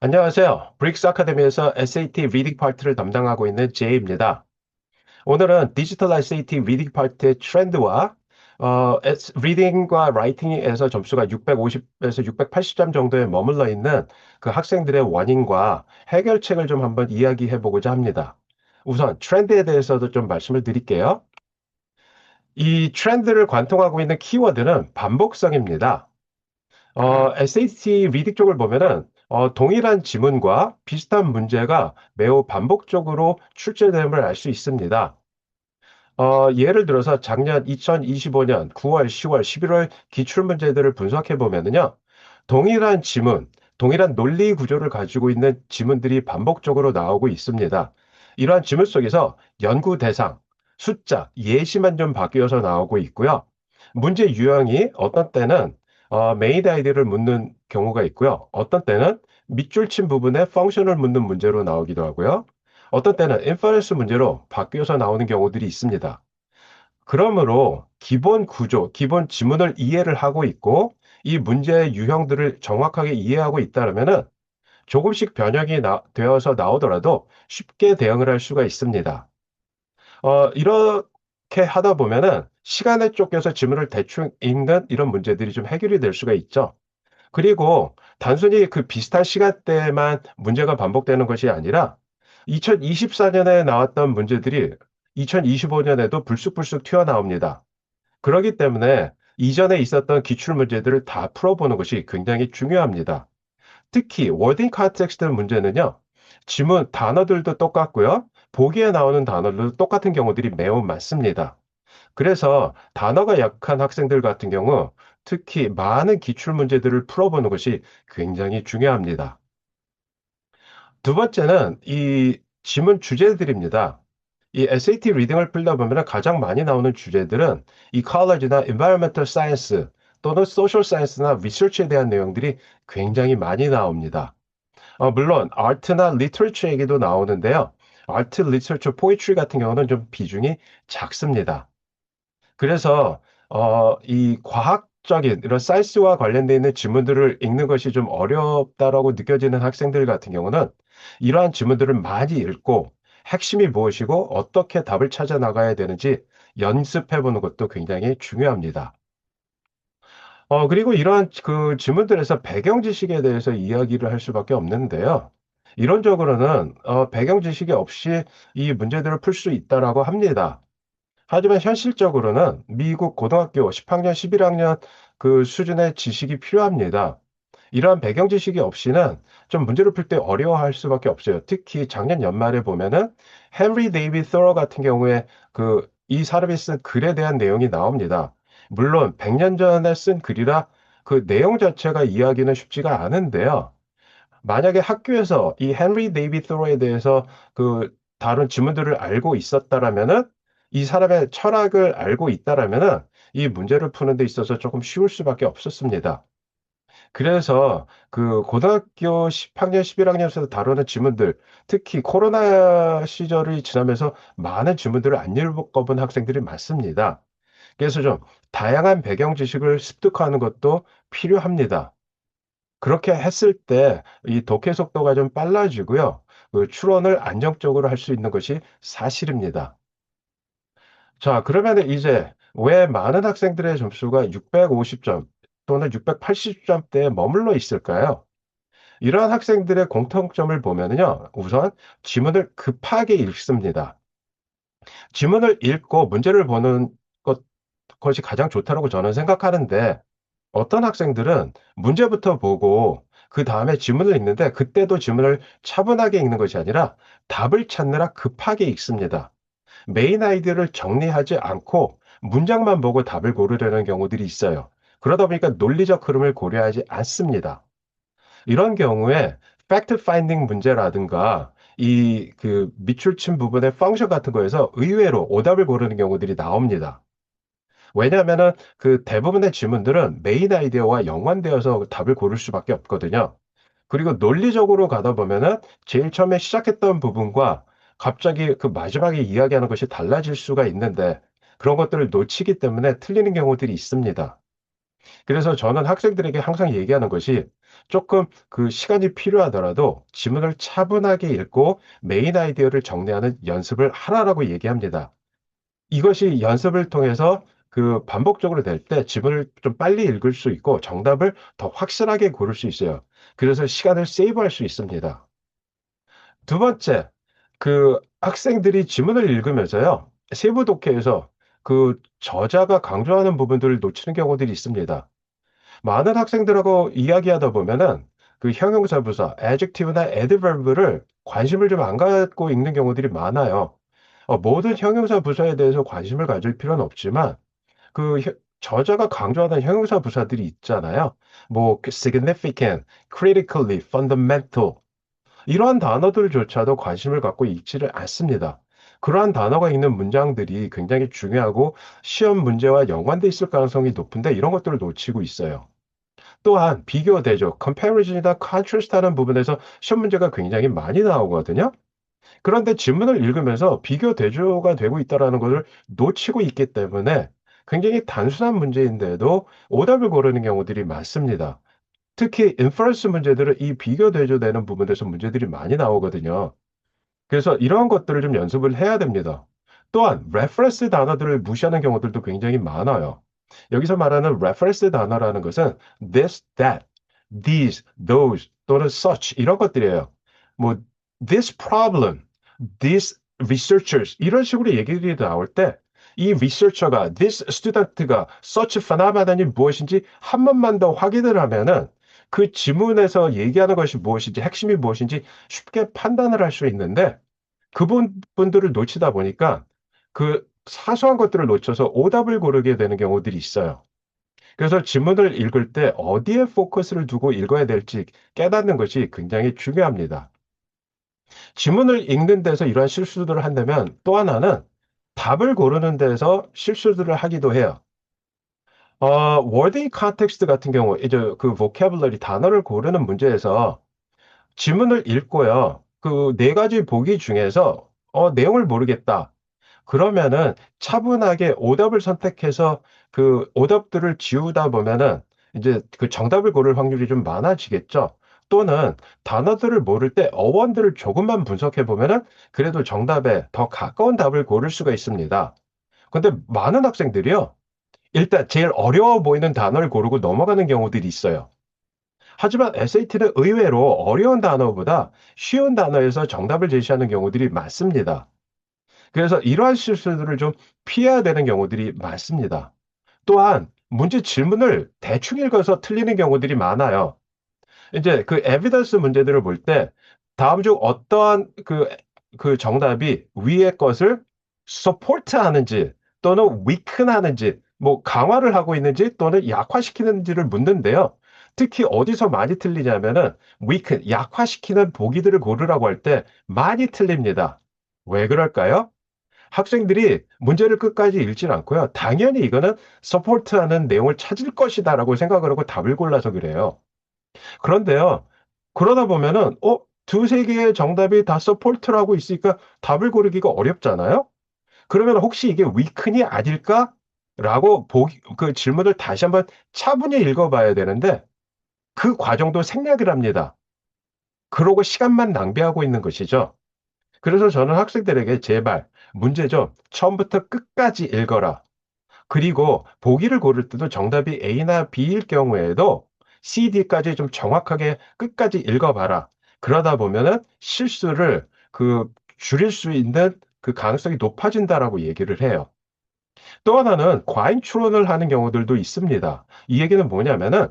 안녕하세요. 브릭스 아카데미에서 SAT 리딩 파트를 담당하고 있는 제이입니다. 오늘은 디지털 SAT 리딩 파트의 트렌드와 리딩과 라이팅에서 점수가 650에서 680점 정도에 머물러 있는 그 학생들의 원인과 해결책을 좀 한번 이야기해 보고자 합니다. 우선 트렌드에 대해서도 좀 말씀을 드릴게요. 이 트렌드를 관통하고 있는 키워드는 반복성입니다. SAT 리딩 쪽을 보면은 동일한 지문과 비슷한 문제가 매우 반복적으로 출제됨을 알 수 있습니다. 예를 들어서 작년 2025년 9월, 10월, 11월 기출 문제들을 분석해 보면은요. 동일한 지문, 동일한 논리 구조를 가지고 있는 지문들이 반복적으로 나오고 있습니다. 이러한 지문 속에서 연구 대상, 숫자, 예시만 좀 바뀌어서 나오고 있고요. 문제 유형이 어떤 때는 메인 아이디를 묻는 경우가 있고요. 어떤 때는 밑줄 친 부분에 펑션을 묻는 문제로 나오기도 하고요. 어떤 때는 인퍼런스 문제로 바뀌어서 나오는 경우들이 있습니다. 그러므로 기본 구조, 기본 지문을 이해를 하고 있고 이 문제의 유형들을 정확하게 이해하고 있다면은 조금씩 변형이 되어서 나오더라도 쉽게 대응을 할 수가 있습니다. 이렇게 하다 보면은 시간에 쫓겨서 지문을 대충 읽는 이런 문제들이 좀 해결이 될 수가 있죠. 그리고 단순히 그 비슷한 시간대에만 문제가 반복되는 것이 아니라 2024년에 나왔던 문제들이 2025년에도 불쑥불쑥 튀어나옵니다. 그렇기 때문에 이전에 있었던 기출 문제들을 다 풀어보는 것이 굉장히 중요합니다. 특히 워딩 컨텍스트 문제는요. 지문 단어들도 똑같고요. 보기에 나오는 단어들도 똑같은 경우들이 매우 많습니다. 그래서 단어가 약한 학생들 같은 경우 특히 많은 기출 문제들을 풀어보는 것이 굉장히 중요합니다. 두 번째는 이 지문 주제들입니다. 이 SAT 리딩을 풀다 보면 가장 많이 나오는 주제들은 이컬러지나 environmental science 또는 social science나 리서치에 대한 내용들이 굉장히 많이 나옵니다. 물론 아트나 리터처 얘기도 나오는데요. 아트, 리터처, 포이트리 같은 경우는 좀 비중이 작습니다. 그래서 이 과학적인 이런 사이언스와 관련되어 있는 지문들을 읽는 것이 좀 어렵다라고 느껴지는 학생들 같은 경우는 이러한 지문들을 많이 읽고 핵심이 무엇이고 어떻게 답을 찾아 나가야 되는지 연습해 보는 것도 굉장히 중요합니다. 그리고 이러한 그 지문들에서 배경 지식에 대해서 이야기를 할 수밖에 없는데요. 이론적으로는 배경 지식이 없이 이 문제들을 풀 수 있다라고 합니다. 하지만 현실적으로는 미국 고등학교 10학년, 11학년 그 수준의 지식이 필요합니다. 이러한 배경 지식이 없이는 좀 문제를 풀 때 어려워할 수밖에 없어요. 특히 작년 연말에 보면은 헨리 데이비드 thoreau 같은 경우에 그 이 사람이 쓴 글에 대한 내용이 나옵니다. 물론 100년 전에 쓴 글이라 그 내용 자체가 이해하기는 쉽지가 않은데요. 만약에 학교에서 이 헨리 데이비드 thoreau에 대해서 그 다른 지문들을 알고 있었다라면은 이 사람의 철학을 알고 있다라면은 이 문제를 푸는 데 있어서 조금 쉬울 수밖에 없었습니다. 그래서 그 고등학교 10학년, 11학년에서 다루는 지문들, 특히 코로나 시절이 지나면서 많은 지문들을 안 읽어본 학생들이 많습니다. 그래서 좀 다양한 배경 지식을 습득하는 것도 필요합니다. 그렇게 했을 때 이 독해 속도가 좀 빨라지고요. 그 추론을 안정적으로 할 수 있는 것이 사실입니다. 자, 그러면은 이제 왜 많은 학생들의 점수가 650점 또는 680점대에 머물러 있을까요? 이러한 학생들의 공통점을 보면은요. 우선 지문을 급하게 읽습니다. 지문을 읽고 문제를 보는 것이 가장 좋다라고 저는 생각하는데 어떤 학생들은 문제부터 보고 그다음에 지문을 읽는데 그때도 지문을 차분하게 읽는 것이 아니라 답을 찾느라 급하게 읽습니다. 메인 아이디어를 정리하지 않고 문장만 보고 답을 고르려는 경우들이 있어요. 그러다 보니까 논리적 흐름을 고려하지 않습니다. 이런 경우에 팩트 파인딩 문제라든가 이 그 밑줄 친 부분의 펑션 같은 거에서 의외로 오답을 고르는 경우들이 나옵니다. 왜냐하면은 그 대부분의 질문들은 메인 아이디어와 연관되어서 답을 고를 수밖에 없거든요. 그리고 논리적으로 가다 보면은 제일 처음에 시작했던 부분과 갑자기 그 마지막에 이야기하는 것이 달라질 수가 있는데 그런 것들을 놓치기 때문에 틀리는 경우들이 있습니다. 그래서 저는 학생들에게 항상 얘기하는 것이 조금 그 시간이 필요하더라도 지문을 차분하게 읽고 메인 아이디어를 정리하는 연습을 하라라고 얘기합니다. 이것이 연습을 통해서 그 반복적으로 될 때 지문을 좀 빨리 읽을 수 있고 정답을 더 확실하게 고를 수 있어요. 그래서 시간을 세이브할 수 있습니다. 두 번째, 그 학생들이 지문을 읽으면서요. 세부 독해에서 그 저자가 강조하는 부분들을 놓치는 경우들이 있습니다. 많은 학생들하고 이야기하다 보면은 그 형용사 부사, adjective나 adverb를 관심을 좀 안 갖고 읽는 경우들이 많아요. 모든 형용사 부사에 대해서 관심을 가질 필요는 없지만 그 저자가 강조하는 형용사 부사들이 있잖아요. 뭐 significant, critically, fundamental 이러한 단어들조차도 관심을 갖고 읽지를 않습니다. 그러한 단어가 있는 문장들이 굉장히 중요하고 시험 문제와 연관돼 있을 가능성이 높은데 이런 것들을 놓치고 있어요. 또한 비교 대조, comparison이나 contrast 하는 부분에서 시험 문제가 굉장히 많이 나오거든요. 그런데 지문을 읽으면서 비교 대조가 되고 있다라는 것을 놓치고 있기 때문에 굉장히 단순한 문제인데도 오답을 고르는 경우들이 많습니다. 특히 인퍼런스 문제들은 이 비교 대조되는 부분에서 문제들이 많이 나오거든요. 그래서 이러한 것들을 좀 연습을 해야 됩니다. 또한 reference 단어들을 무시하는 경우들도 굉장히 많아요. 여기서 말하는 reference 단어라는 것은 this, that, these, those 또는 such 이런 것들이에요. 뭐 this problem, these researchers 이런 식으로 얘기들이 나올 때 이 researcher가 this student가 such phenomenon이 무엇인지 한 번만 더 확인을 하면은 그 지문에서 얘기하는 것이 무엇인지 핵심이 무엇인지 쉽게 판단을 할 수 있는데 그 부분들을 놓치다 보니까 그 사소한 것들을 놓쳐서 오답을 고르게 되는 경우들이 있어요. 그래서 지문을 읽을 때 어디에 포커스를 두고 읽어야 될지 깨닫는 것이 굉장히 중요합니다. 지문을 읽는 데서 이러한 실수들을 한다면 또 하나는 답을 고르는 데서 실수들을 하기도 해요. wording context 같은 경우 이제 그 vocabulary 단어를 고르는 문제에서 지문을 읽고요. 그 네 가지 보기 중에서 내용을 모르겠다. 그러면은 차분하게 오답을 선택해서 그 오답들을 지우다 보면은 이제 그 정답을 고를 확률이 좀 많아지겠죠. 또는 단어들을 모를 때 어원들을 조금만 분석해 보면은 그래도 정답에 더 가까운 답을 고를 수가 있습니다. 근데 많은 학생들이요. 일단 제일 어려워 보이는 단어를 고르고 넘어가는 경우들이 있어요. 하지만 SAT는 의외로 어려운 단어보다 쉬운 단어에서 정답을 제시하는 경우들이 많습니다. 그래서 이러한 실수들을 좀 피해야 되는 경우들이 많습니다. 또한 문제 질문을 대충 읽어서 틀리는 경우들이 많아요. 이제 그 에비던스 문제들을 볼 때 다음 중 어떠한 그 정답이 위의 것을 서포트하는지 또는 weaken하는지 뭐 강화를 하고 있는지 또는 약화시키는지를 묻는데요. 특히 어디서 많이 틀리냐면은 weaken 약화시키는 보기들을 고르라고 할 때 많이 틀립니다. 왜 그럴까요? 학생들이 문제를 끝까지 읽질 않고요. 당연히 이거는 서포트하는 내용을 찾을 것이다라고 생각을 하고 답을 골라서 그래요. 그런데요. 그러다 보면은 두세 개의 정답이 다 서포트를 하고 있으니까 답을 고르기가 어렵잖아요. 그러면 '혹시 이게 위큰이 아닐까?'라고 보기 그 질문을 다시 한번 차분히 읽어 봐야 되는데 그 과정도 생략을 합니다. 그러고 시간만 낭비하고 있는 것이죠. 그래서 저는 학생들에게 제발 문제 좀 처음부터 끝까지 읽어라. 그리고 보기를 고를 때도 정답이 A나 B일 경우에도 C, D까지 좀 정확하게 끝까지 읽어 봐라. 그러다 보면은 실수를 줄일 수 있는 그 가능성이 높아진다라고 얘기를 해요. 또 하나는 과잉 추론을 하는 경우들도 있습니다. 이 얘기는 뭐냐면은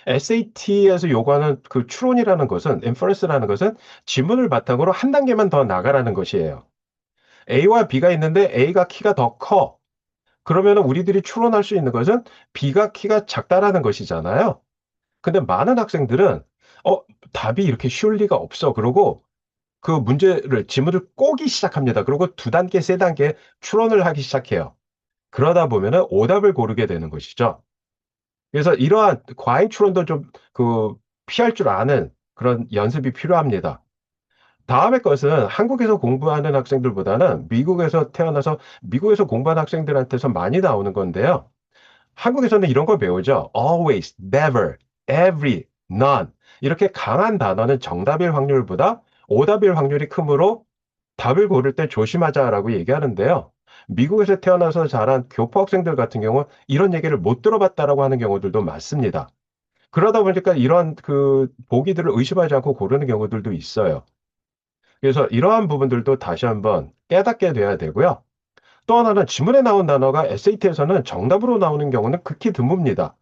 SAT에서 요구하는 그 추론이라는 것은 inference라는 것은 지문을 바탕으로 한 단계만 더 나가라는 것이에요. A와 B가 있는데 A가 키가 더 커. 그러면은 우리들이 추론할 수 있는 것은 B가 키가 작다라는 것이잖아요. 근데 많은 학생들은 어 답이 이렇게 쉬울 리가 없어. 그러고 그 문제를 지문을 꼬기 시작합니다. 그리고 두 단계, 세 단계 추론을 하기 시작해요. 그러다 보면은 오답을 고르게 되는 것이죠. 그래서 이러한 과잉 추론도 좀 피할 줄 아는 그런 연습이 필요합니다. 다음의 것은 한국에서 공부하는 학생들보다는 미국에서 태어나서 미국에서 공부하는 학생들한테서 많이 나오는 건데요. 한국에서는 이런 걸 배우죠. always, never, every. none. 이렇게 강한 단어는 정답일 확률보다 오답일 확률이 크므로 답을 고를 때 조심하자라고 얘기하는데요. 미국에서 태어나서 자란 교포 학생들 같은 경우는 이런 얘기를 못 들어봤다라고 하는 경우들도 많습니다. 그러다 보니까 이런 그 보기들을 의심하지 않고 고르는 경우들도 있어요. 그래서 이러한 부분들도 다시 한번 깨닫게 돼야 되고요. 또 하나는 지문에 나온 단어가 SAT에서는 정답으로 나오는 경우는 극히 드뭅니다.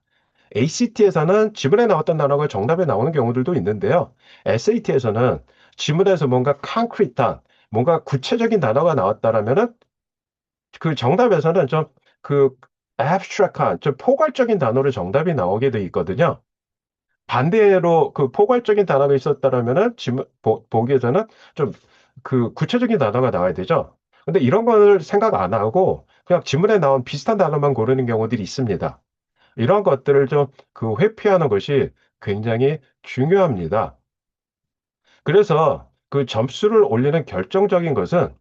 ACT에서는 지문에 나왔던 단어가 정답에 나오는 경우들도 있는데요. SAT에서는 지문에서 뭔가 concrete한 뭔가 구체적인 단어가 나왔다라면은 그 정답에서는 좀 그 abstract한 좀 포괄적인 단어로 정답이 나오게 돼 있거든요. 반대로 그 포괄적인 단어가 있었다라면은 지문 보기에서는 좀 그 구체적인 단어가 나와야 되죠. 근데 이런 거를 생각 안 하고 그냥 지문에 나온 비슷한 단어만 고르는 경우들이 있습니다. 이런 것들을 좀 그 회피하는 것이 굉장히 중요합니다. 그래서 그 점수를 올리는 결정적인 것은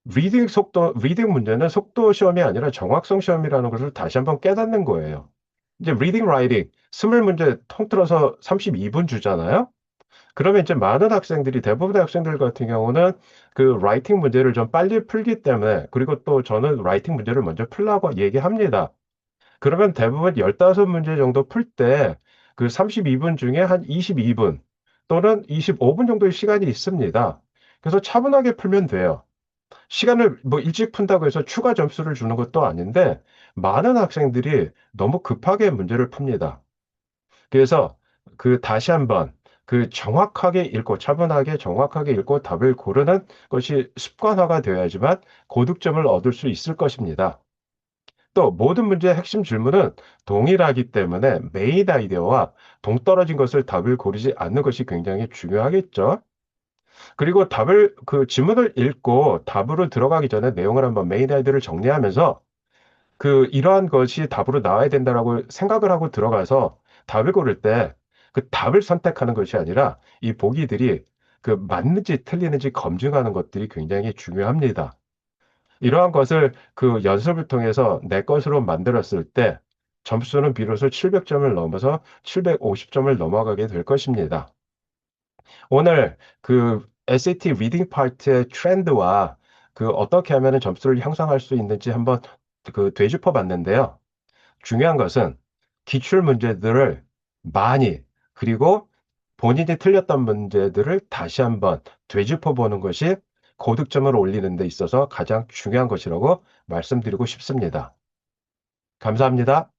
리딩 문제는 속도 시험이 아니라 정확성 시험이라는 것을 다시 한번 깨닫는 거예요. 이제 리딩, 라이팅, 스물 문제 통틀어서 32분 주잖아요. 그러면 이제 많은 학생들이 대부분의 학생들 같은 경우는 그 라이팅 문제를 좀 빨리 풀기 때문에 그리고 또 저는 라이팅 문제를 먼저 풀라고 얘기합니다. 그러면 대부분 15문제 정도 풀 때 그 32분 중에 한 22분 또는 25분 정도의 시간이 있습니다. 그래서 차분하게 풀면 돼요. 시간을 뭐 일찍 푼다고 해서 추가 점수를 주는 것도 아닌데 많은 학생들이 너무 급하게 문제를 풉니다. 그래서 그 다시 한번 그 정확하게 읽고 차분하게 정확하게 읽고 답을 고르는 것이 습관화가 되어야지만 고득점을 얻을 수 있을 것입니다. 또 모든 문제의 핵심 질문은 동일하기 때문에 메인 아이디어와 동떨어진 것을 답을 고르지 않는 것이 굉장히 중요하겠죠. 그리고 답을 그 지문을 읽고 답으로 들어가기 전에 내용을 한번 메인 아이디어를 정리하면서 그 이러한 것이 답으로 나와야 된다라고 생각을 하고 들어가서 답을 고를 때 그 답을 선택하는 것이 아니라 이 보기들이 그 맞는지 틀리는지 검증하는 것들이 굉장히 중요합니다. 이러한 것을 그 연습을 통해서 내 것으로 만들었을 때 점수는 비로소 700점을 넘어서 750점을 넘어가게 될 것입니다. 오늘 그 SAT 리딩 파트의 트렌드와 그 어떻게 하면 점수를 향상할 수 있는지 한번 그 되짚어 봤는데요. 중요한 것은 기출 문제들을 많이 그리고 본인이 틀렸던 문제들을 다시 한번 되짚어 보는 것이 고득점을 올리는 데 있어서 가장 중요한 것이라고 말씀드리고 싶습니다. 감사합니다.